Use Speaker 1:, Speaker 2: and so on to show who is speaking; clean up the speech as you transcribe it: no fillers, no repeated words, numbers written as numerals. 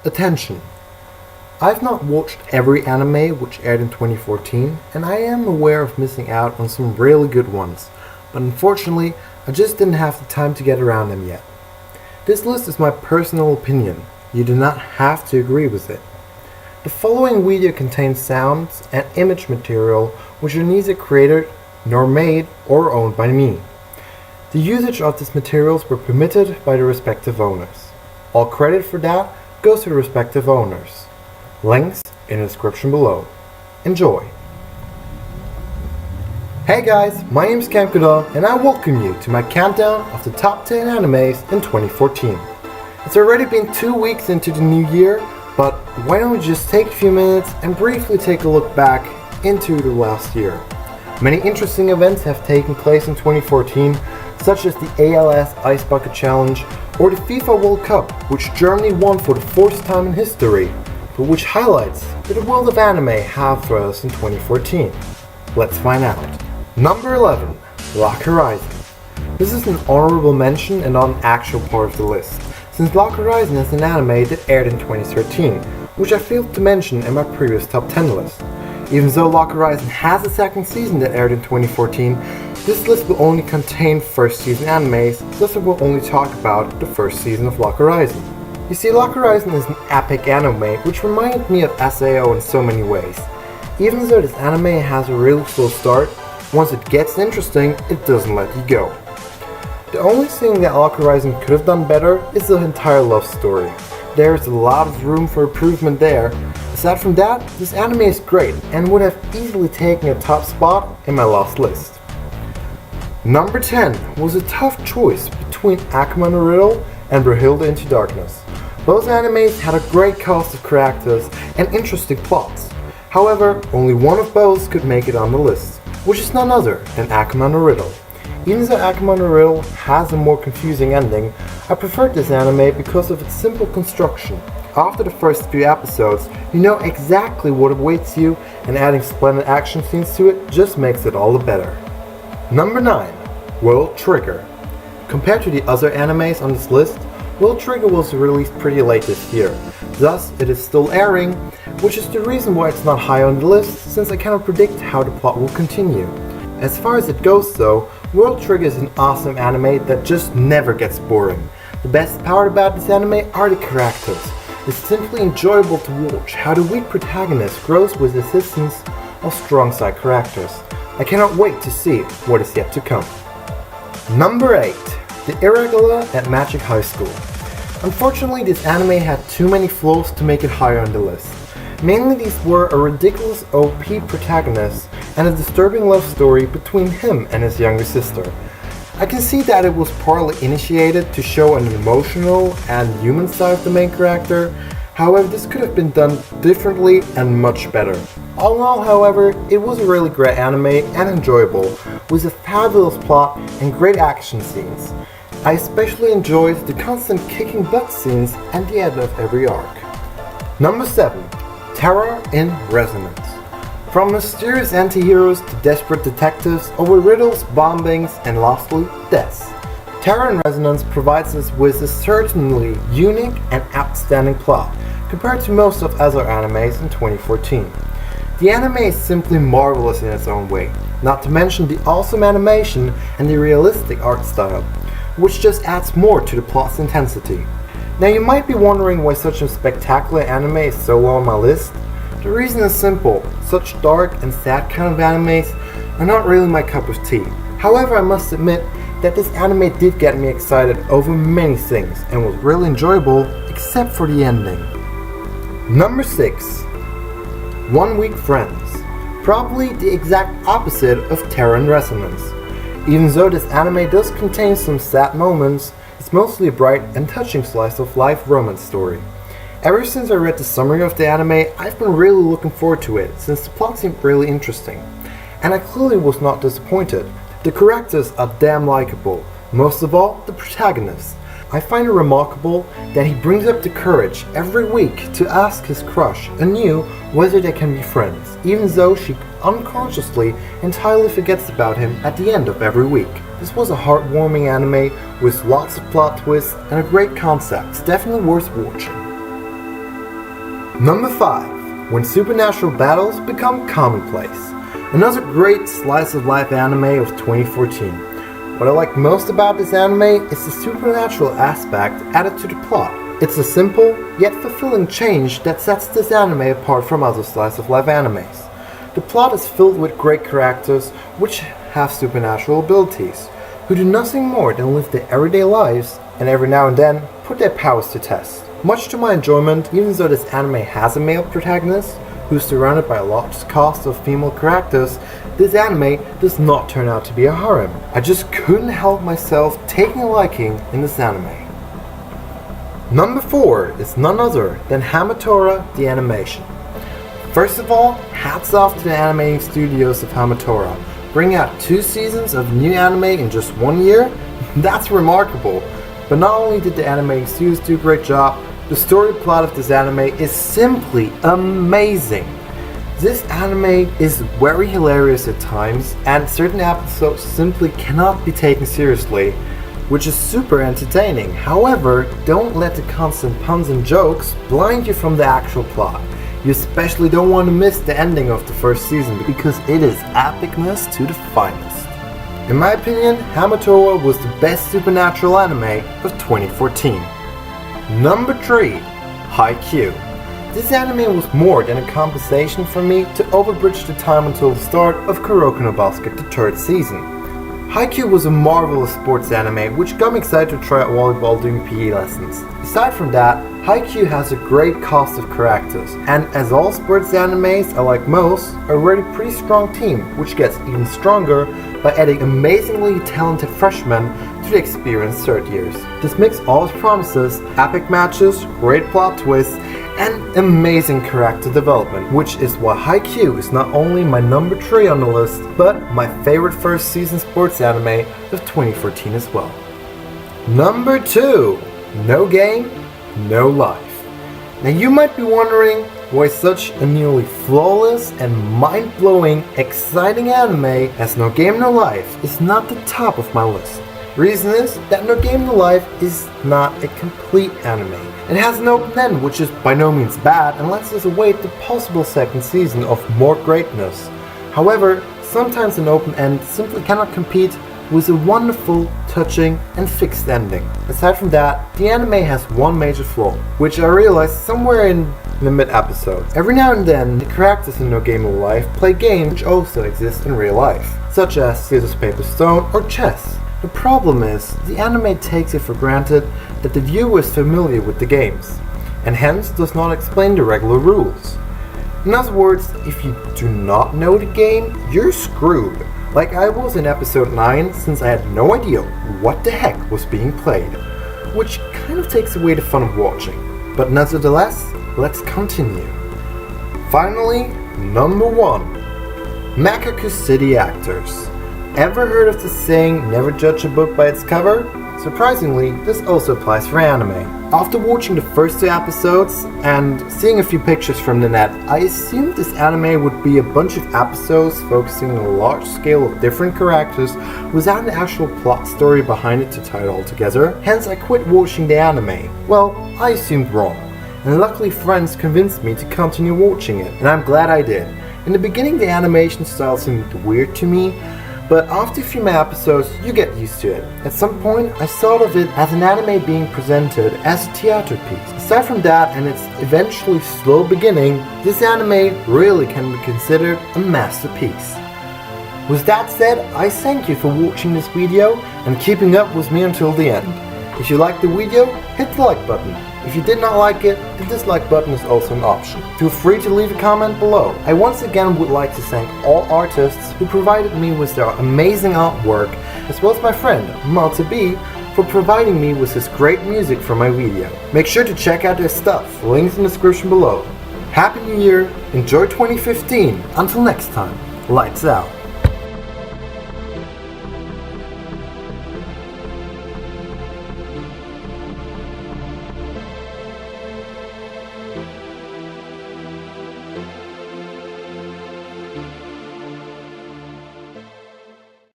Speaker 1: Attention! I've not watched every anime which aired in 2014, and I am aware of missing out on some really good ones, but unfortunately, I just didn't have the time to get around them yet. This list is my personal opinion. You do not have to agree with it. The following video contains sounds and image material which are neither created nor made or owned by me. The usage of these materials were permitted by the respective owners. All credit for that goes to the respective owners. Links in the description below. Enjoy! Hey guys, my name is Camkuda and I welcome you to my countdown of the top 10 animes in 2014. It's already been 2 weeks into the new year, but why don't we just take a few minutes and briefly take a look back into the last year. Many interesting events have taken place in 2014, such as the ALS Ice Bucket Challenge or the FIFA World Cup, which Germany won for the 4th time in history, but which highlights that the world of anime have for us in 2014. Let's find out. Number 11. Lock Horizon. This is an honorable mention and not an actual part of the list, since Lock Horizon is an anime that aired in 2013, which I failed to mention in my previous top 10 list. Even though Lock Horizon has a second season that aired in 2014, this list will only contain first season animes, thus it will only talk about the first season of Lock Horizon. You see, Lock Horizon is an epic anime which reminded me of SAO in so many ways. Even though this anime has a really slow start, once it gets interesting, it doesn't let you go. The only thing that Lock Horizon could have done better is the entire love story. There is a lot of room for improvement there. Aside from that, this anime is great and would have easily taken a top spot in my last list. Number 10 was a tough choice between Akuma no Riddle and Brahilda Into Darkness. Both animes had a great cast of characters and interesting plots. However, only one of both could make it on the list, which is none other than Akuma no Riddle. Even though Akuma no Riddle has a more confusing ending, I preferred this anime because of its simple construction. After the first few episodes, you know exactly what awaits you, and adding splendid action scenes to it just makes it all the better. Number 9. World Trigger. Compared to the other animes on this list, World Trigger was released pretty late this year, thus it is still airing, which is the reason why it's not high on the list, since I cannot predict how the plot will continue. As far as it goes though, World Trigger is an awesome anime that just never gets boring. The best part about this anime are the characters. It's simply enjoyable to watch how the weak protagonist grows with the assistance of strong side characters. I cannot wait to see what is yet to come. Number 8. The Irregular at Magic High School. Unfortunately, this anime had too many flaws to make it higher on the list. Mainly these were a ridiculous OP protagonist and a disturbing love story between him and his younger sister. I can see that it was partly initiated to show an emotional and human side of the main character, however this could have been done differently and much better. All in all, however, it was a really great anime and enjoyable, with a fabulous plot and great action scenes. I especially enjoyed the constant kicking butt scenes at the end of every arc. Number 7. Terror in Resonance. From mysterious anti-heroes to desperate detectives over riddles, bombings, and lastly, deaths. Terror in Resonance provides us with a certainly unique and outstanding plot, compared to most of other animes in 2014. The anime is simply marvelous in its own way, not to mention the awesome animation and the realistic art style, which just adds more to the plot's intensity. Now you might be wondering why such a spectacular anime is so low on my list. The reason is simple: such dark and sad kind of animes are not really my cup of tea. However, I must admit that this anime did get me excited over many things and was really enjoyable except for the ending. Number 6. One Week Friends. Probably the exact opposite of Terror in Resonance. Even though this anime does contain some sad moments, it's mostly a bright and touching slice of life romance story. Ever since I read the summary of the anime, I've been really looking forward to it, since the plot seemed really interesting. And I clearly was not disappointed. The characters are damn likable, most of all the protagonist. I find it remarkable that he brings up the courage every week to ask his crush anew whether they can be friends, even though she unconsciously entirely forgets about him at the end of every week. This was a heartwarming anime with lots of plot twists and a great concept. It's definitely worth watching. Number 5. When supernatural battles become commonplace. Another great slice of life anime of 2014. What I like most about this anime is the supernatural aspect added to the plot. It's a simple, yet fulfilling change that sets this anime apart from other slice of life animes. The plot is filled with great characters which have supernatural abilities, who do nothing more than live their everyday lives and every now and then put their powers to test. Much to my enjoyment, even though this anime has a male protagonist, who's surrounded by a large cast of female characters, this anime does not turn out to be a harem. I just couldn't help myself taking a liking in this anime. Number 4 is none other than Hamatora the Animation. First of all, hats off to the animating studios of Hamatora. Bringing out 2 seasons of new anime in just 1 year? That's remarkable. But not only did the animating studios do a great job, the story plot of this anime is simply amazing. This anime is very hilarious at times, and certain episodes simply cannot be taken seriously, which is super entertaining. However, don't let the constant puns and jokes blind you from the actual plot. You especially don't want to miss the ending of the first season because it is epicness to the finest. In my opinion, Hamatora was the best supernatural anime of 2014. Number 3. Haikyuu. This anime was more than a compensation for me to overbridge the time until the start of Kuroko no Basket, the 3rd season. Haikyuu was a marvelous sports anime which got me excited to try out volleyball during PE lessons. Aside from that, Haikyuu has a great cast of characters, and as all sports animes I like most, a already pretty strong team which gets even stronger by adding amazingly talented freshmen to the experienced third years. This mix always promises epic matches, great plot twists, and amazing character development, which is why Haikyuu is not only my number 3 on the list, but my favorite first season sports anime of 2014 as well. Number 2. No Game, No Life. Now you might be wondering why such a nearly flawless and mind-blowing, exciting anime as No Game No Life is not the top of my list. Reason is that No Game No Life is not a complete anime. It has an open end which is by no means bad and lets us await the possible second season of more greatness. However, sometimes an open end simply cannot compete with a wonderful, touching and fixed ending. Aside from that, the anime has one major flaw, which I realized somewhere in the mid-episode. Every now and then, the characters in No Game No Life play games which also exist in real life, such as scissors, paper, stone or chess. The problem is, the anime takes it for granted that the viewer is familiar with the games, and hence does not explain the regular rules. In other words, if you do not know the game, you're screwed. Like I was in episode 9, since I had no idea what the heck was being played, which kind of takes away the fun of watching. But nevertheless, let's continue. Finally, number 1. Makaku City Actors. Ever heard of the saying, never judge a book by its cover? Surprisingly, this also applies for anime. After watching the first 2 episodes and seeing a few pictures from the net, I assumed this anime would be a bunch of episodes focusing on a large scale of different characters without an actual plot story behind it to tie it all together. Hence I quit watching the anime. Well, I assumed wrong. And luckily friends convinced me to continue watching it, and I'm glad I did. In the beginning the animation style seemed weird to me, but after a few more episodes, you get used to it. At some point, I thought of it as an anime being presented as a theater piece. Aside from that and its eventually slow beginning, this anime really can be considered a masterpiece. With that said, I thank you for watching this video and keeping up with me until the end. If you liked the video, hit the like button. If you did not like it, the dislike button is also an option. Feel free to leave a comment below. I once again would like to thank all artists who provided me with their amazing artwork, as well as my friend, Malta B, for providing me with this great music for my video. Make sure to check out their stuff, links in the description below. Happy New Year, enjoy 2015, until next time, lights out.